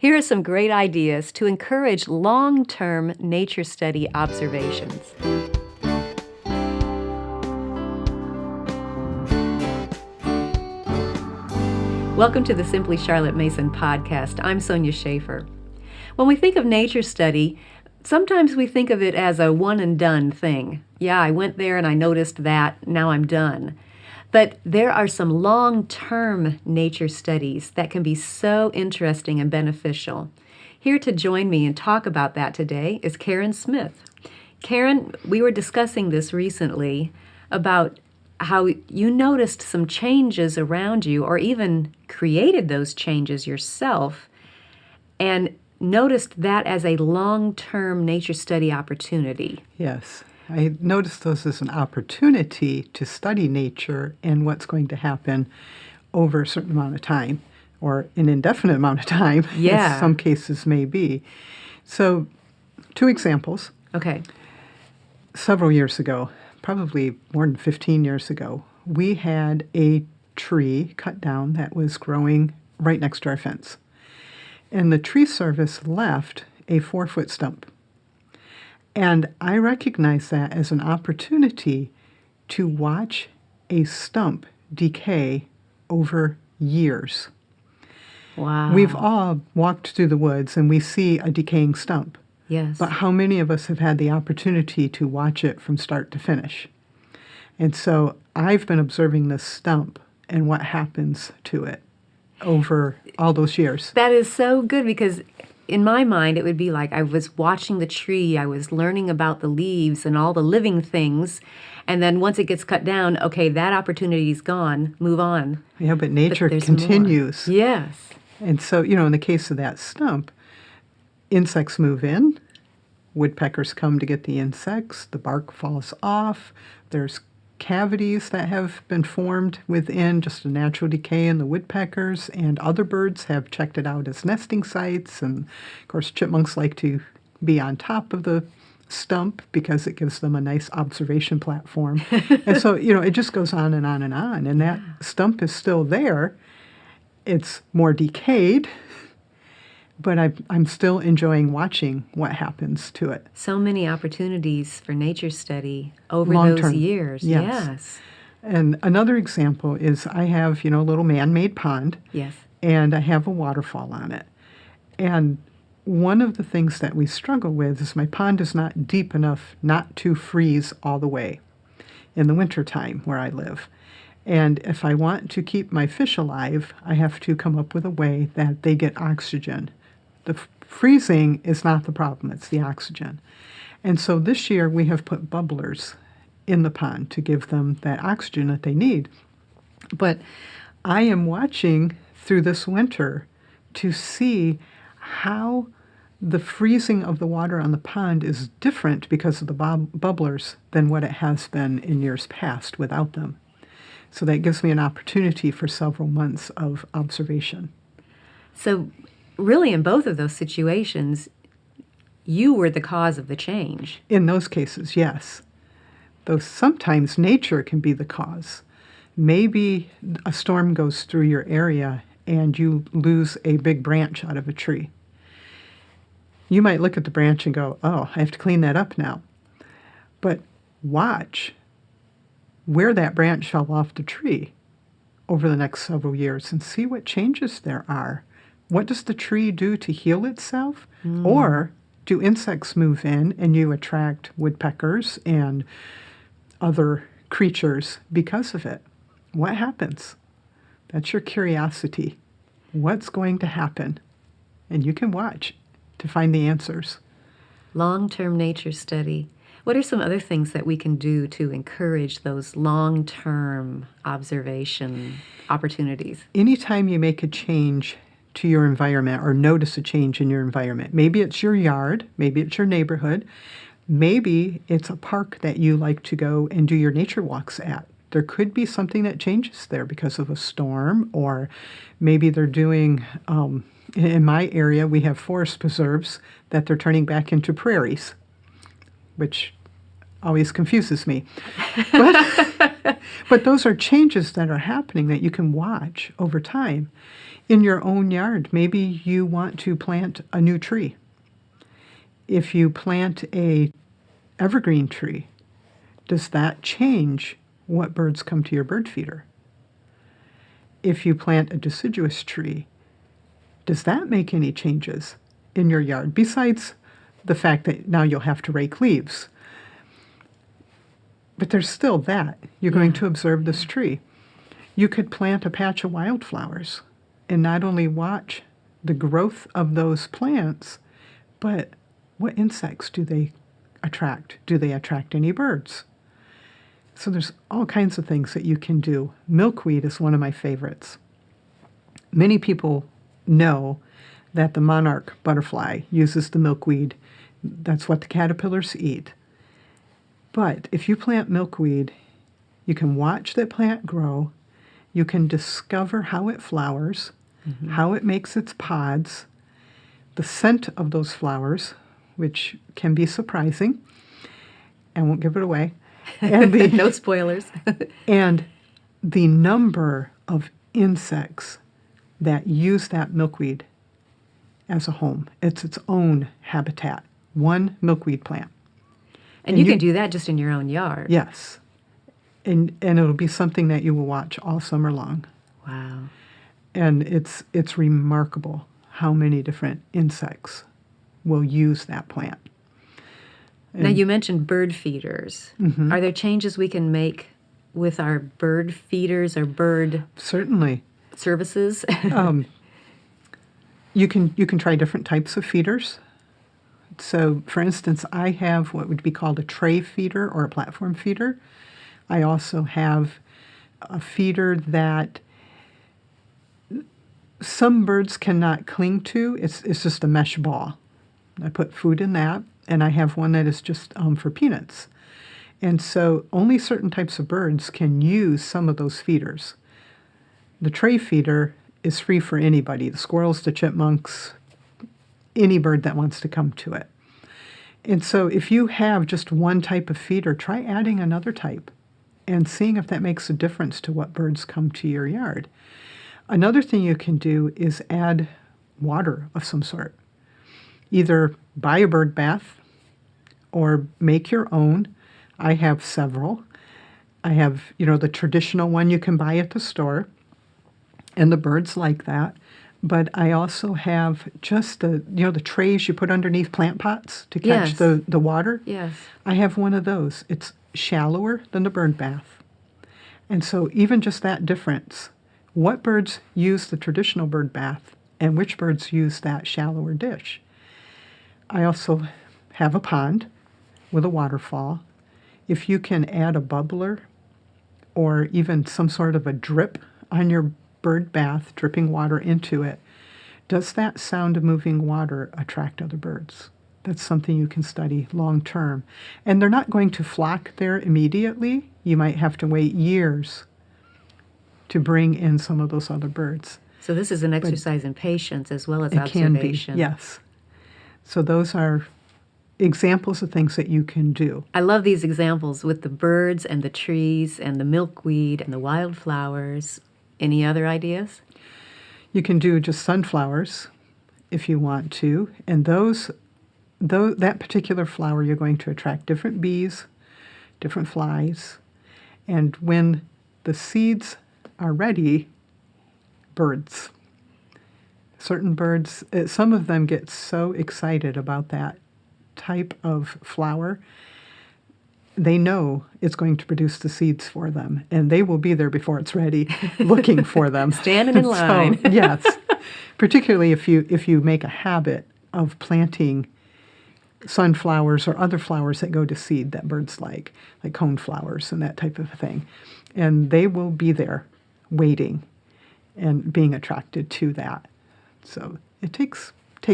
Here are some great ideas to encourage long-term nature study observations. Welcome to the Simply Charlotte Mason podcast. I'm Sonia Schaefer. When we think of nature study, sometimes we think of it as a one and done thing. Yeah, I went there and I noticed that, now I'm done. But there are some long-term nature studies that can be so interesting and beneficial. Here to join me and talk about that today is Karen Smith. Karen, we were discussing this recently about how you noticed some changes around you or even created those changes yourself and noticed that as a long-term nature study opportunity. Yes, I noticed those as an opportunity to study nature and what's going to happen over a certain amount of time or an indefinite amount of time, Yeah. as some cases may be. So, two examples. Okay. Several years ago, probably more than 15 years ago, we had a tree cut down that was growing right next to our fence. And the tree service left a 4-foot stump. And I recognize that as an opportunity to watch a stump decay over years. Wow. We've all walked through the woods and we see a decaying stump. Yes. But how many of us have had the opportunity to watch it from start to finish? And so I've been observing this stump and what happens to it over all those years. That is so good because in my mind it would be like I was watching the tree, I was learning about the leaves and all the living things, and then once it gets cut down, okay, that opportunity's gone, move on. Yeah, but nature there's continues. more. Yes. And so, in the case of that stump, insects move in, woodpeckers come to get the insects, the bark falls off, there's cavities that have been formed within just a natural decay in the woodpeckers, and other birds have checked it out as nesting sites, and of course chipmunks like to be on top of the stump because it gives them a nice observation platform. And so, it just goes on and on and on, and that stump is still there. It's more decayed, but I'm still enjoying watching what happens to it. So many opportunities for nature study over Long those term, years. yes. And another example is I have, a little man-made pond, Yes. and I have a waterfall on it. And one of the things that we struggle with is my pond is not deep enough not to freeze all the way in the wintertime where I live. And if I want to keep my fish alive, I have to come up with a way that they get oxygen. The freezing is not the problem, it's the oxygen. And so this year we have put bubblers in the pond to give them that oxygen that they need. But I am watching through this winter to see how the freezing of the water on the pond is different because of the bubblers than what it has been in years past without them. So that gives me an opportunity for several months of observation. So really in both of those situations, you were the cause of the change. In those cases, yes. Though sometimes nature can be the cause. Maybe a storm goes through your area and you lose a big branch out of a tree. You might look at the branch and go, oh, I have to clean that up now. But watch where that branch fell off the tree over the next several years and see what changes there are. What does the tree do to heal itself? Or do insects move in and you attract woodpeckers and other creatures because of it? What happens? That's your curiosity. What's going to happen? And you can watch to find the answers. Long-term nature study. What are some other things that we can do to encourage those long-term observation opportunities? Anytime you make a change to your environment or notice a change in your environment, maybe it's your yard, maybe it's your neighborhood, maybe it's a park that you like to go and do your nature walks at. There could be something that changes there because of a storm, or maybe they're doing, in my area, we have forest preserves that they're turning back into prairies, which always confuses me. But But those are changes that are happening that you can watch over time. In your own yard, maybe you want to plant a new tree. If you plant a evergreen tree, does that change what birds come to your bird feeder? If you plant a deciduous tree, does that make any changes in your yard besides the fact that now you'll have to rake leaves? But there's still that. You're going to observe this tree. You could plant a patch of wildflowers and not only watch the growth of those plants, but what insects do they attract? Do they attract any birds? So there's all kinds of things that you can do. Milkweed is one of my favorites. Many people know that the monarch butterfly uses the milkweed. That's what the caterpillars eat. But if you plant milkweed, you can watch that plant grow. You can discover how it flowers, how it makes its pods, the scent of those flowers, which can be surprising. I won't give it away. And No spoilers. and the number of insects that use that milkweed as a home. It's its own habitat, one milkweed plant. And you can do that just in your own yard. Yes. And it'll be something that you will watch all summer long. Wow. And it's remarkable how many different insects will use that plant. Now, you mentioned bird feeders. Are there changes we can make with our bird feeders or bird Certainly. services? You can try different types of feeders. So, for instance, I have what would be called a tray feeder or a platform feeder. I also have a feeder that some birds cannot cling to. It's just a mesh ball. I put food in that, and I have one that is just for peanuts. And so only certain types of birds can use some of those feeders. The tray feeder is free for anybody, the squirrels, the chipmunks, any bird that wants to come to it. And so if you have just one type of feeder, try adding another type and seeing if that makes a difference to what birds come to your yard. Another thing you can do is add water of some sort. Either buy a bird bath or make your own. I have several. I have, the traditional one you can buy at the store, and the birds like that. But I also have just the trays you put underneath plant pots to catch Yes. the water. Yes. I have one of those. It's shallower than the bird bath. And so even just that difference, what birds use the traditional bird bath and which birds use that shallower dish. I also have a pond with a waterfall. If you can add a bubbler or even some sort of a drip on your bird bath, dripping water into it, does that sound of moving water attract other birds? That's something you can study long term. And they're not going to flock there immediately. You might have to wait years to bring in some of those other birds. So this is an exercise in patience as well as It can be, observation. yes. So those are examples of things that you can do. I love these examples with the birds and the trees and the milkweed and the wildflowers. Any other ideas? You can do just sunflowers if you want to, and that particular flower, you're going to attract different bees, different flies, and when the seeds are ready, birds. Certain birds, some of them get so excited about that type of flower, they know it's going to produce the seeds for them, and they will be there before it's ready, looking for them. Standing in line. So, yes, particularly if you make a habit of planting sunflowers or other flowers that go to seed that birds like coneflowers and that type of thing, and they will be there, waiting, and being attracted to that. So it takes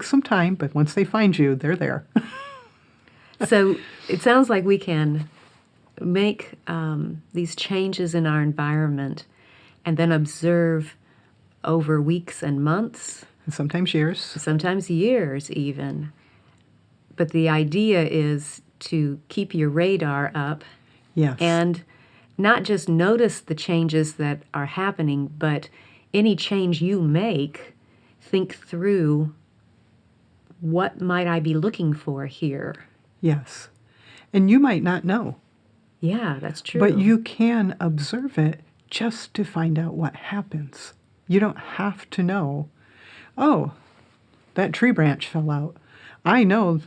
some time, but once they find you, they're there. So it sounds like we can make these changes in our environment and then observe over weeks and months, And sometimes years. sometimes years even. But the idea is to keep your radar up Yes. and not just notice the changes that are happening, but any change you make, think through, what might I be looking for here? Yes. And you might not know, Yeah, that's true. but you can observe it just to find out what happens. You don't have to know, oh, that tree branch fell out. I know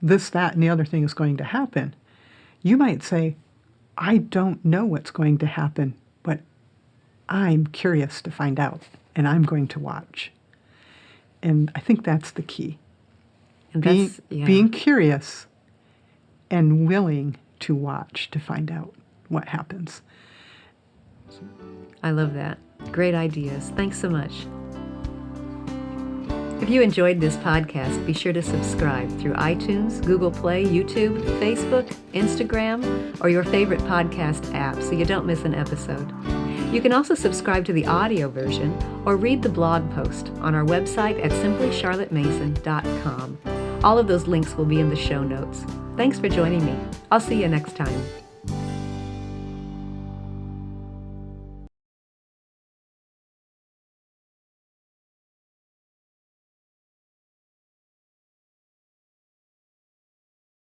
this, that, and the other thing is going to happen. You might say, I don't know what's going to happen, but I'm curious to find out, and I'm going to watch. And I think that's the key. And Being curious and willing to watch to find out what happens. I love that. Great ideas. Thanks so much. If you enjoyed this podcast, be sure to subscribe through iTunes, Google Play, YouTube, Facebook, Instagram, or your favorite podcast app so you don't miss an episode. You can also subscribe to the audio version or read the blog post on our website at simplycharlottemason.com. All of those links will be in the show notes. Thanks for joining me. I'll see you next time.